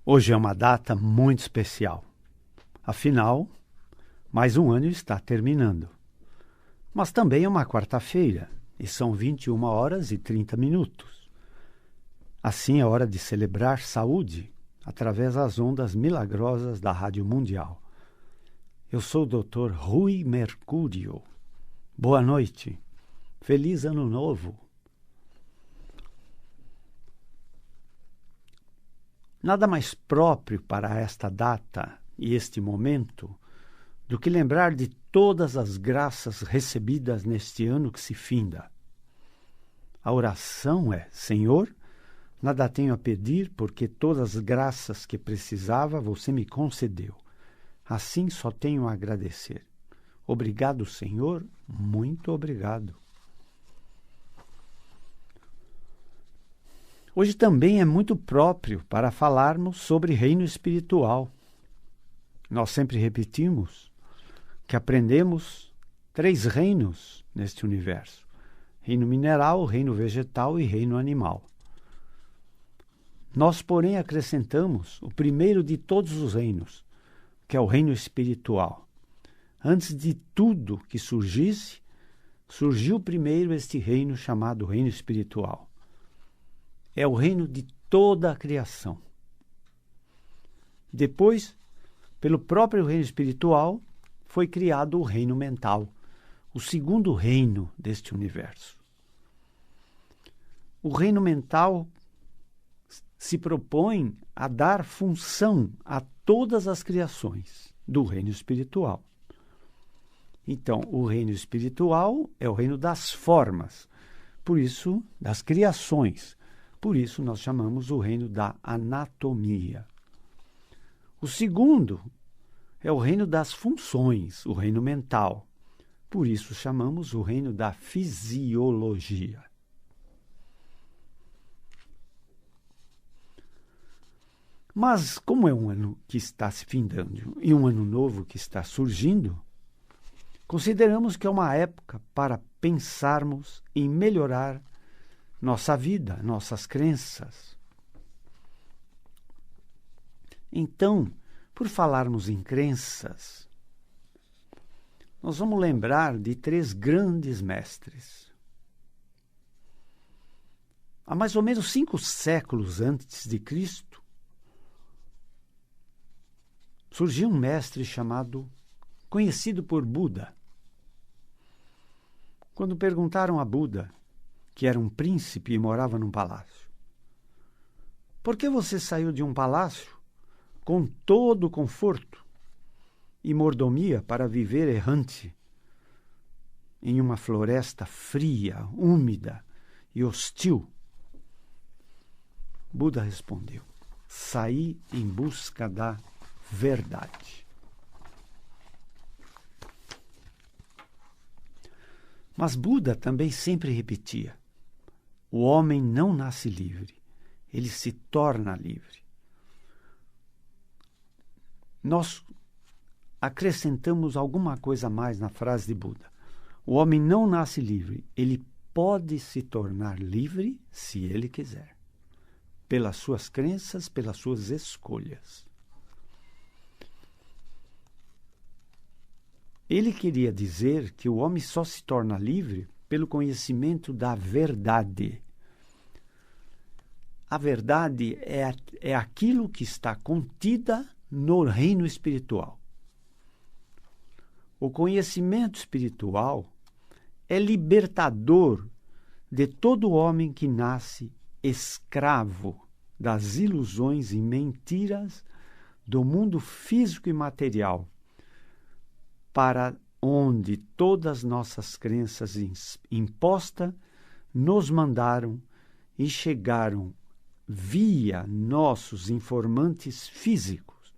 Hoje é uma data muito especial. Afinal, mais um ano está terminando. Mas também é uma quarta-feira e são 21h30. Assim é hora de celebrar saúde através das ondas milagrosas da Rádio Mundial. Eu sou o Dr. Rui Mercúrio. Boa noite. Feliz Ano Novo. Nada mais próprio para esta data e este momento do que lembrar de todas as graças recebidas neste ano que se finda. A oração é: Senhor, nada tenho a pedir, porque todas as graças que precisava você me concedeu. Assim só tenho a agradecer. Obrigado, Senhor, muito obrigado. Hoje também é muito próprio para falarmos sobre reino espiritual. Nós sempre repetimos que aprendemos 3 reinos neste universo: reino mineral, reino vegetal e reino animal. Nós, porém, acrescentamos o primeiro de todos os reinos, que é o reino espiritual. Antes de tudo que surgisse, surgiu primeiro este reino chamado reino espiritual. É o reino de toda a criação. Depois, pelo próprio reino espiritual, foi criado o reino mental, o segundo reino deste universo. O reino mental se propõe a dar função a todas as criações do reino espiritual. Então, o reino espiritual é o reino das formas, por isso, das criações. Por isso, nós chamamos o reino da anatomia. O segundo é o reino das funções, o reino mental. Por isso, chamamos o reino da fisiologia. Mas, como é um ano que está se findando e um ano novo que está surgindo, consideramos que é uma época para pensarmos em melhorar nossa vida, nossas crenças. Então, por falarmos em crenças, nós vamos lembrar de 3 grandes mestres. Há mais ou menos 5 séculos antes de Cristo, surgiu um mestre conhecido por Buda. Quando perguntaram a Buda, que era um príncipe e morava num palácio: por que você saiu de um palácio com todo o conforto e mordomia para viver errante em uma floresta fria, úmida e hostil? Buda respondeu: saí em busca da verdade. Mas Buda também sempre repetia: o homem não nasce livre, ele se torna livre. Nós acrescentamos alguma coisa a mais na frase de Buda. O homem não nasce livre, ele pode se tornar livre se ele quiser, pelas suas crenças, pelas suas escolhas. Ele queria dizer que o homem só se torna livre pelo conhecimento da verdade. A verdade é aquilo que está contida no reino espiritual. O conhecimento espiritual é libertador de todo homem que nasce escravo das ilusões e mentiras do mundo físico e material, para onde todas nossas crenças impostas nos mandaram e chegaram via nossos informantes físicos: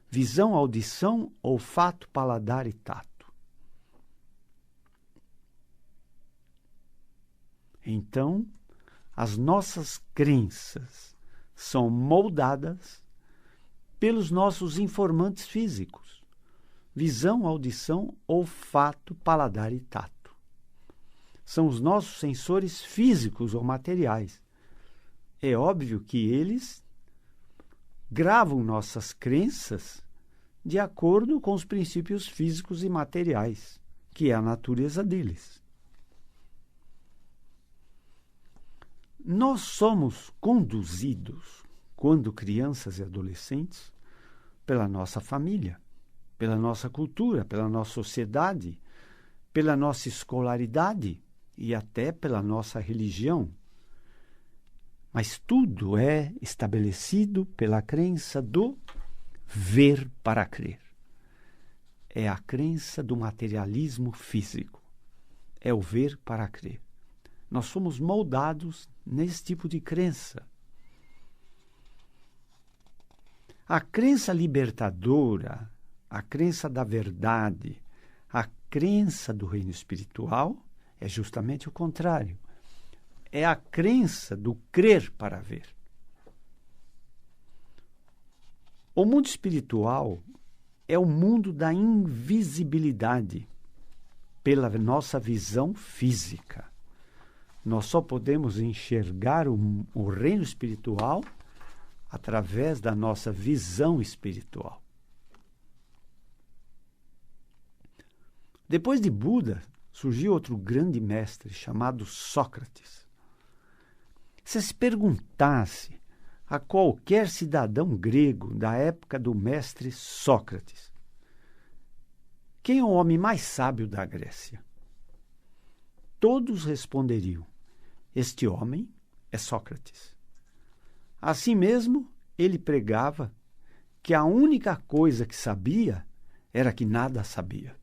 visão, audição, olfato, paladar e tato. Então, as nossas crenças são moldadas pelos nossos informantes físicos: visão, audição, olfato, paladar e tato. São os nossos sensores físicos ou materiais. É óbvio que eles gravam nossas crenças de acordo com os princípios físicos e materiais, que é a natureza deles. Nós somos conduzidos, quando crianças e adolescentes, pela nossa família, pela nossa cultura, pela nossa sociedade, pela nossa escolaridade e até pela nossa religião. Mas tudo é estabelecido pela crença do ver para crer. É a crença do materialismo físico. É o ver para crer. Nós somos moldados nesse tipo de crença. A crença libertadora, a crença da verdade, a crença do reino espiritual é justamente o contrário. É a crença do crer para ver. O mundo espiritual é o mundo da invisibilidade pela nossa visão física. Nós só podemos enxergar o reino espiritual através da nossa visão espiritual. Depois de Buda, surgiu outro grande mestre chamado Sócrates. Se perguntasse a qualquer cidadão grego da época do mestre Sócrates, quem é o homem mais sábio da Grécia? Todos responderiam: este homem é Sócrates. Assim mesmo, ele pregava que a única coisa que sabia era que nada sabia.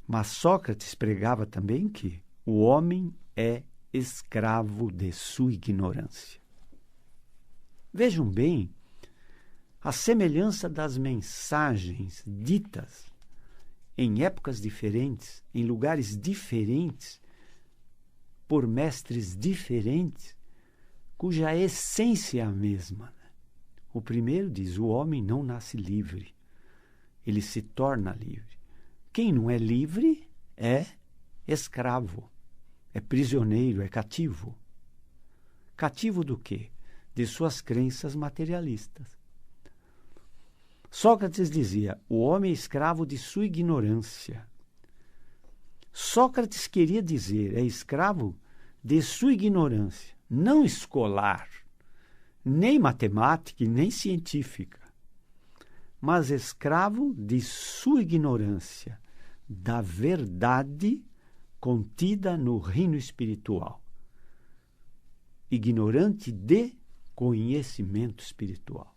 Mas Sócrates pregava também que o homem é escravo de sua ignorância. Vejam bem a semelhança das mensagens ditas em épocas diferentes, em lugares diferentes, por mestres diferentes, cuja essência é a mesma. O primeiro diz: o homem não nasce livre, ele se torna livre. Quem não é livre é escravo, é prisioneiro, é cativo. Cativo do quê? De suas crenças materialistas. Sócrates dizia: o homem é escravo de sua ignorância. Sócrates queria dizer, é escravo de sua ignorância, não escolar, nem matemática e nem científica, mas escravo de sua ignorância, da verdade contida no reino espiritual. Ignorante de conhecimento espiritual.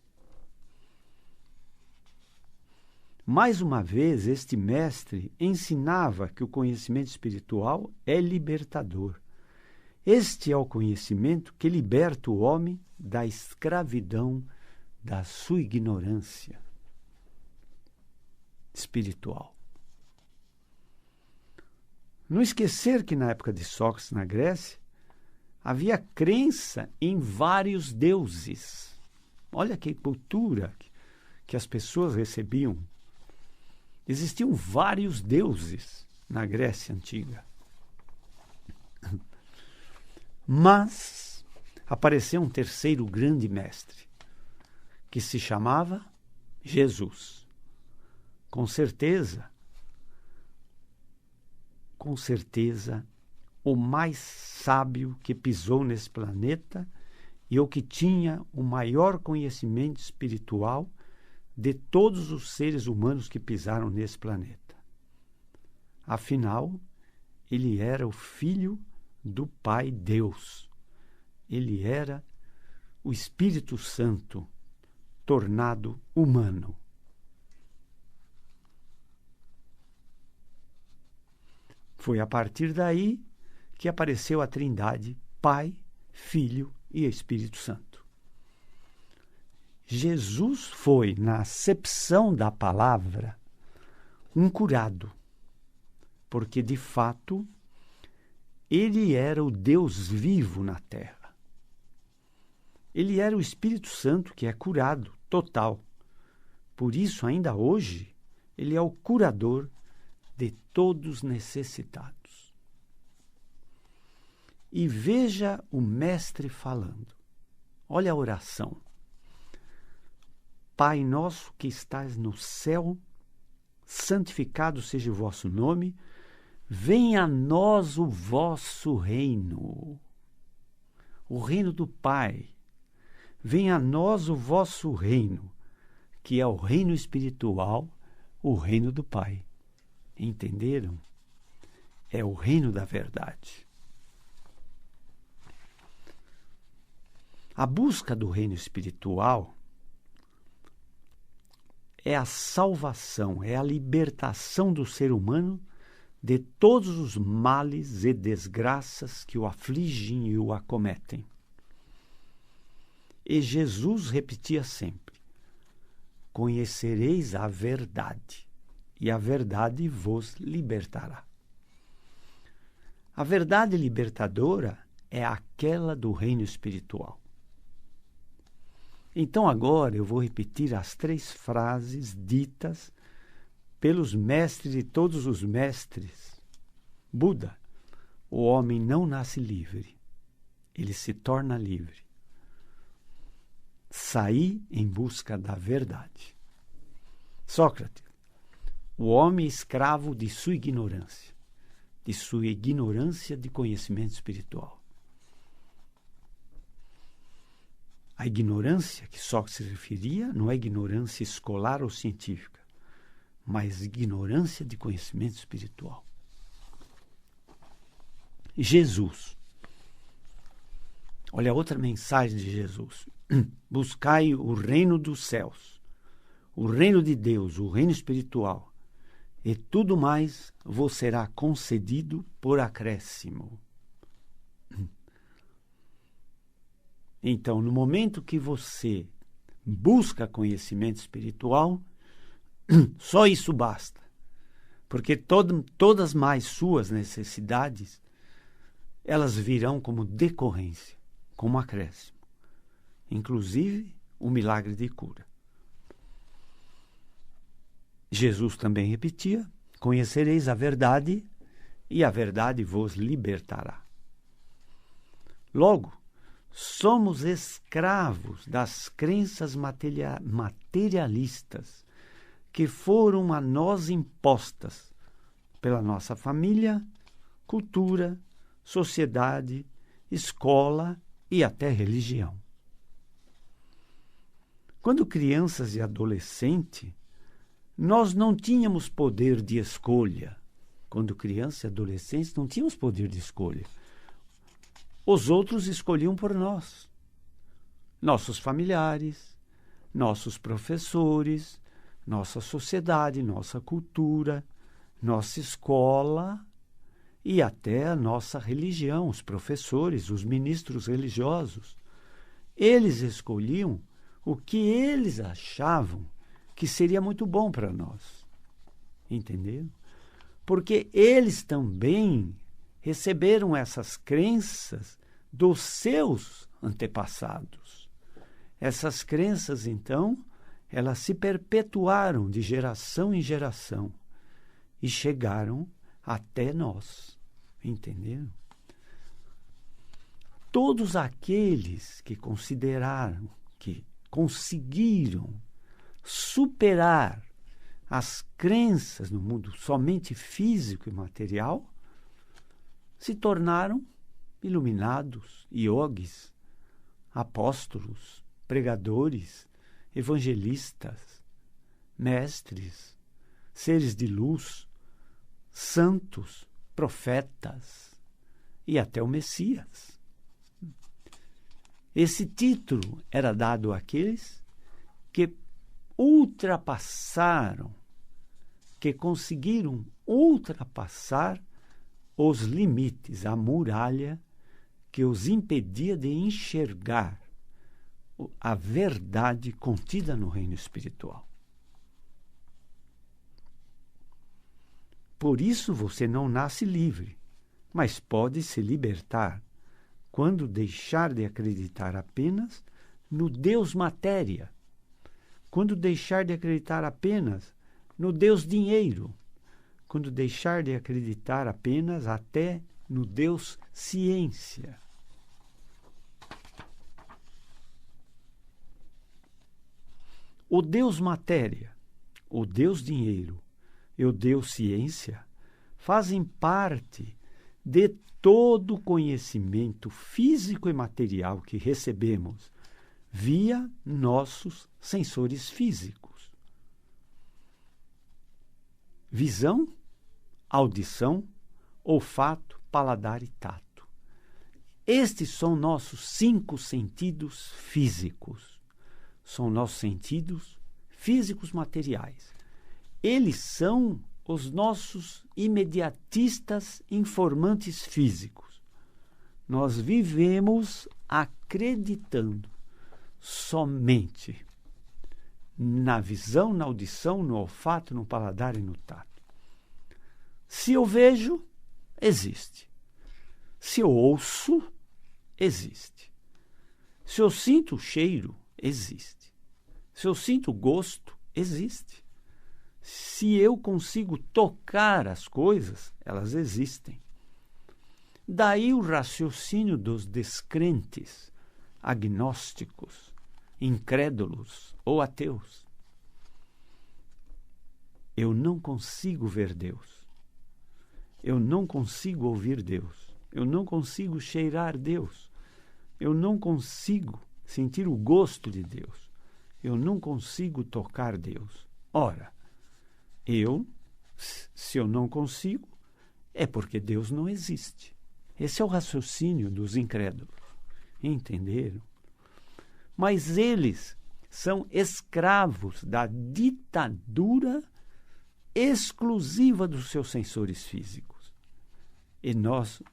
Mais uma vez, este mestre ensinava que o conhecimento espiritual é libertador. Este é o conhecimento que liberta o homem da escravidão da sua ignorância espiritual. Não esquecer que na época de Sócrates, na Grécia, havia crença em vários deuses. Olha que cultura que as pessoas recebiam. Existiam vários deuses na Grécia Antiga. Mas apareceu um terceiro grande mestre, que se chamava Jesus. Com certeza, o mais sábio que pisou nesse planeta e o que tinha o maior conhecimento espiritual de todos os seres humanos que pisaram nesse planeta. Afinal, ele era o Filho do Pai Deus. Ele era o Espírito Santo tornado humano. Foi a partir daí que apareceu a Trindade, Pai, Filho e Espírito Santo. Jesus foi, na acepção da palavra, um curado, porque, de fato, ele era o Deus vivo na Terra. Ele era o Espírito Santo que é curado, total. Por isso, ainda hoje, ele é o curador de todos necessitados. E veja o mestre falando. Olha a oração. Pai nosso que estás no céu, santificado seja o vosso nome, venha a nós o vosso reino. O reino do Pai. Venha a nós o vosso reino, que é o reino espiritual, o reino do Pai. Entenderam? É o reino da verdade. A busca do reino espiritual é a salvação, é a libertação do ser humano de todos os males e desgraças que o afligem e o acometem. E Jesus repetia sempre: conhecereis a verdade, e a verdade vos libertará. A verdade libertadora é aquela do reino espiritual. Então agora eu vou repetir as 3 frases ditas pelos mestres de todos os mestres. Buda: o homem não nasce livre, ele se torna livre. Saí em busca da verdade. Sócrates: o homem é escravo de sua ignorância de conhecimento espiritual. A ignorância que Sócrates se referia não é ignorância escolar ou científica, mas ignorância de conhecimento espiritual. Jesus. Olha outra mensagem de Jesus. Buscai o reino dos céus, o reino de Deus, o reino espiritual, e tudo mais vos será concedido por acréscimo. Então, no momento que você busca conhecimento espiritual, só isso basta. Porque todas mais suas necessidades, elas virão como decorrência, como acréscimo. Inclusive, o milagre de cura. Jesus também repetia: conhecereis a verdade, e a verdade vos libertará. Logo, somos escravos das crenças materialistas que foram a nós impostas pela nossa família, cultura, sociedade, escola e até religião. Quando crianças e adolescentes, nós não tínhamos poder de escolha. Quando crianças e adolescentes, não tínhamos poder de escolha. Os outros escolhiam por nós. Nossos familiares, nossos professores, nossa sociedade, nossa cultura, nossa escola e até a nossa religião, os professores, os ministros religiosos. Eles escolhiam o que eles achavam que seria muito bom para nós. Entenderam? Porque eles também receberam essas crenças dos seus antepassados. Essas crenças, então, elas se perpetuaram de geração em geração e chegaram até nós. Entenderam? Todos aqueles que consideraram, que conseguiram superar as crenças no mundo somente físico e material, se tornaram iluminados, yogis, apóstolos, pregadores, evangelistas, mestres, seres de luz, santos, profetas e até o Messias. Esse título era dado àqueles que ultrapassaram, que conseguiram ultrapassar os limites, a muralha que os impedia de enxergar a verdade contida no reino espiritual. Por isso você não nasce livre, mas pode se libertar quando deixar de acreditar apenas no Deus matéria, quando deixar de acreditar apenas no Deus dinheiro, quando deixar de acreditar apenas até no Deus ciência. O Deus matéria, o Deus dinheiro e o Deus ciência fazem parte de todo o conhecimento físico e material que recebemos via nossos sensores físicos. Visão, audição, olfato, paladar e tato. Estes são nossos 5 sentidos físicos. São nossos sentidos físicos materiais. Eles são os nossos imediatistas informantes físicos. Nós vivemos acreditando somente na visão, na audição, no olfato, no paladar e no tato. Se eu vejo, existe. Se eu ouço, existe. Se eu sinto o cheiro, existe. Se eu sinto o gosto, existe. Se eu consigo tocar as coisas, elas existem. Daí o raciocínio dos descrentes, agnósticos, incrédulos ou ateus. Eu não consigo ver Deus. Eu não consigo ouvir Deus. Eu não consigo cheirar Deus. Eu não consigo sentir o gosto de Deus. Eu não consigo tocar Deus. Ora, se eu não consigo, é porque Deus não existe. Esse é o raciocínio dos incrédulos. Entenderam? Mas eles são escravos da ditadura exclusiva dos seus sensores físicos. E nós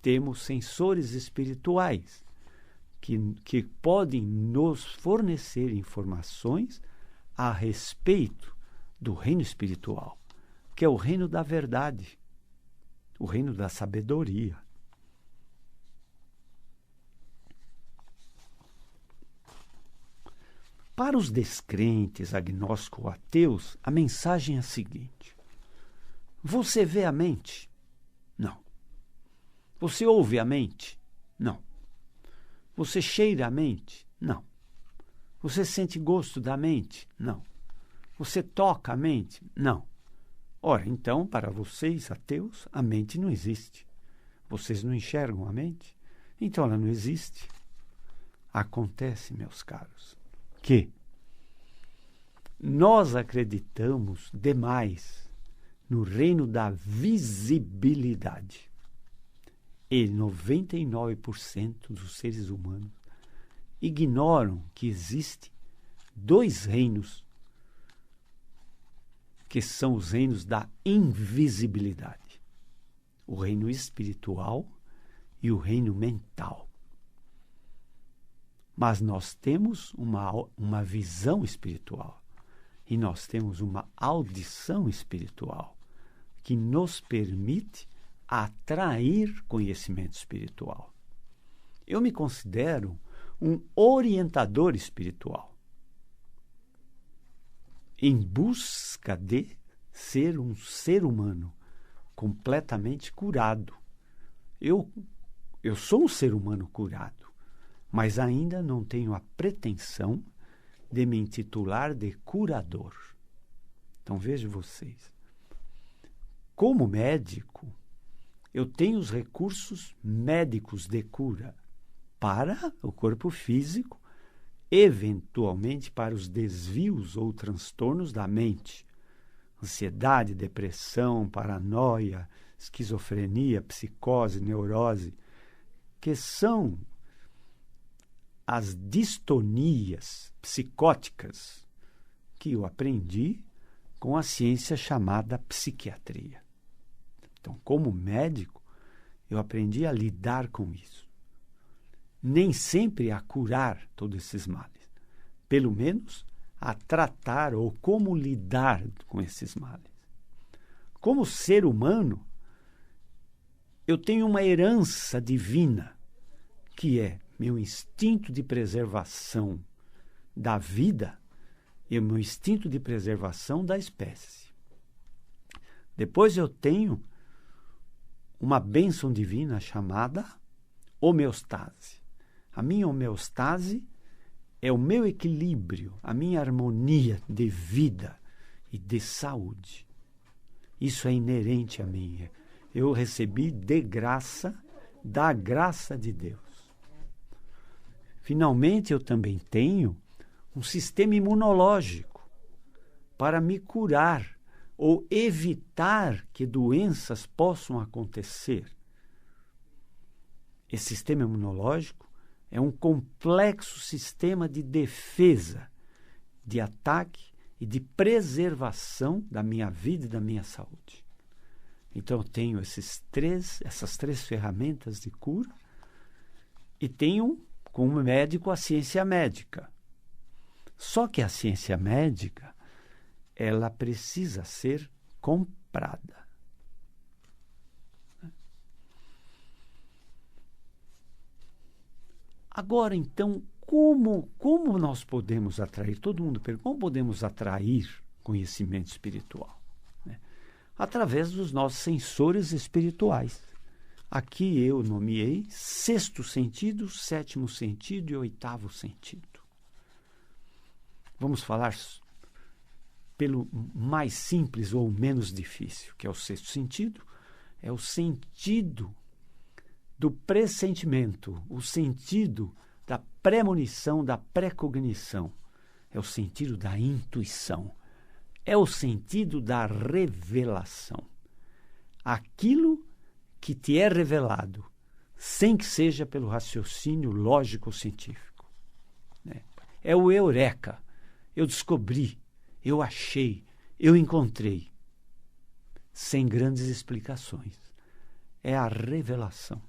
temos sensores espirituais que podem nos fornecer informações a respeito do reino espiritual, que é o reino da verdade, o reino da sabedoria. Para os descrentes, agnósticos ou ateus, a mensagem é a seguinte: você vê a mente? Não. Você ouve a mente? Não. Você cheira a mente? Não. Você sente gosto da mente? Não. Você toca a mente? Não. Ora, então, para vocês, ateus, a mente não existe. Vocês não enxergam a mente? Então ela não existe. Acontece, meus caros, que nós acreditamos demais no reino da visibilidade. E 99% dos seres humanos ignoram que existem 2 reinos, que são os reinos da invisibilidade. O reino espiritual e o reino mental. Mas nós temos uma visão espiritual e nós temos uma audição espiritual que nos permite atrair conhecimento espiritual. Eu me considero um orientador espiritual, em busca de ser um ser humano completamente curado. Eu sou um ser humano curado, mas ainda não tenho a pretensão de me intitular de curador. Então vejam vocês, como médico, eu tenho os recursos médicos de cura para o corpo físico, eventualmente para os desvios ou transtornos da mente. Ansiedade, depressão, paranoia, esquizofrenia, psicose, neurose, que são as distonias psicóticas que eu aprendi com a ciência chamada psiquiatria. Então, como médico, eu aprendi a lidar com isso. Nem sempre a curar todos esses males, pelo menos a tratar ou como lidar com esses males. Como ser humano, eu tenho uma herança divina, que é meu instinto de preservação da vida e o meu instinto de preservação da espécie. Depois eu tenho uma bênção divina chamada homeostase. A minha homeostase é o meu equilíbrio, a minha harmonia de vida e de saúde. Isso é inerente a mim. Eu recebi de graça, da graça de Deus. Finalmente, eu também tenho um sistema imunológico para me curar ou evitar que doenças possam acontecer. Esse sistema imunológico é um complexo sistema de defesa, de ataque e de preservação da minha vida e da minha saúde. Então eu tenho essas três ferramentas de cura e tenho como médico a ciência médica. Só que a ciência médica, ela precisa ser comprada. Agora, então, como nós podemos atrair? Todo mundo pergunta, como podemos atrair conhecimento espiritual? Através dos nossos sensores espirituais. Aqui eu nomeei 6º sentido, 7º sentido e 8º sentido. Vamos falar pelo mais simples ou menos difícil, que é o 6º sentido. É o sentido do pressentimento, o sentido da premonição, da precognição. É o sentido da intuição. É o sentido da revelação. Aquilo que te é revelado, sem que seja pelo raciocínio lógico-científico. É o eureka. Eu descobri, eu achei, eu encontrei. Sem grandes explicações. É a revelação.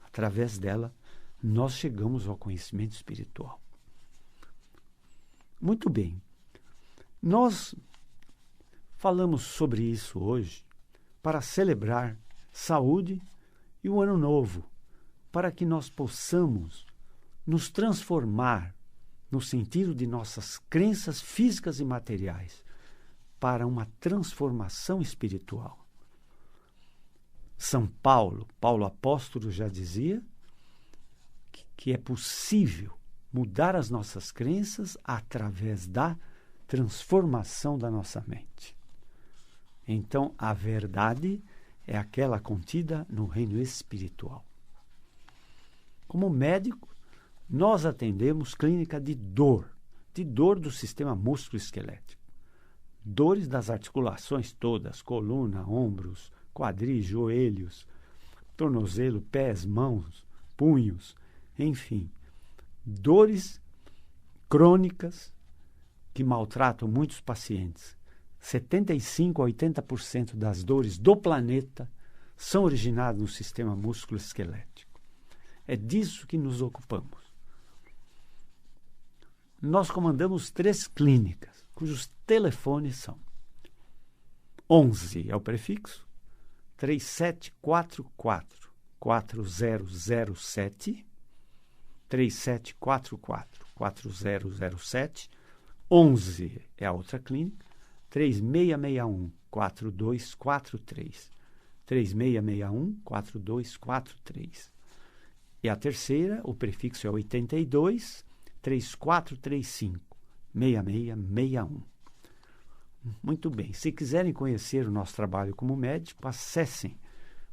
Através dela, nós chegamos ao conhecimento espiritual. Muito bem. Nós falamos sobre isso hoje para celebrar saúde e o ano novo, para que nós possamos nos transformar no sentido de nossas crenças físicas e materiais para uma transformação espiritual. São Paulo apóstolo, já dizia que é possível mudar as nossas crenças através da transformação da nossa mente. Então, a verdade é aquela contida no reino espiritual. Como médico, nós atendemos clínica de dor do sistema músculo-esquelético. Dores das articulações todas, coluna, ombros, quadris, joelhos, tornozelo, pés, mãos, punhos, enfim. Dores crônicas que maltratam muitos pacientes. 75% a 80% das dores do planeta são originadas no sistema músculo-esquelético. É disso que nos ocupamos. Nós comandamos 3 clínicas, cujos telefones são 11 é o prefixo, 3744-4007, 3744-4007, 11 é a outra clínica, 3661-4243, 3661-4243. E a terceira, o prefixo é 82 3435 6661. Muito bem. Se quiserem conhecer o nosso trabalho como médico, acessem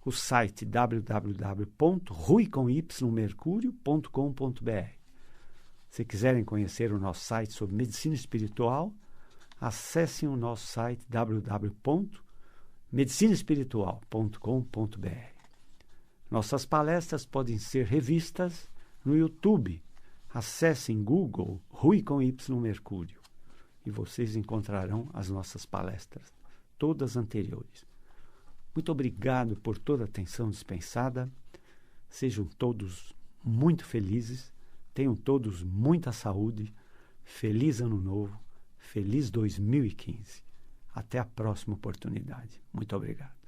o site www.ruicomymercurio.com.br. Se quiserem conhecer o nosso site sobre medicina espiritual, acessem o nosso site www.medicinaespiritual.com.br. Nossas palestras podem ser revistas no YouTube. Acessem Google Rui com Y Mercúrio e vocês encontrarão as nossas palestras, todas anteriores. Muito obrigado por toda a atenção dispensada. Sejam todos muito felizes, tenham todos muita saúde, feliz ano novo, feliz 2015. Até a próxima oportunidade. Muito obrigado.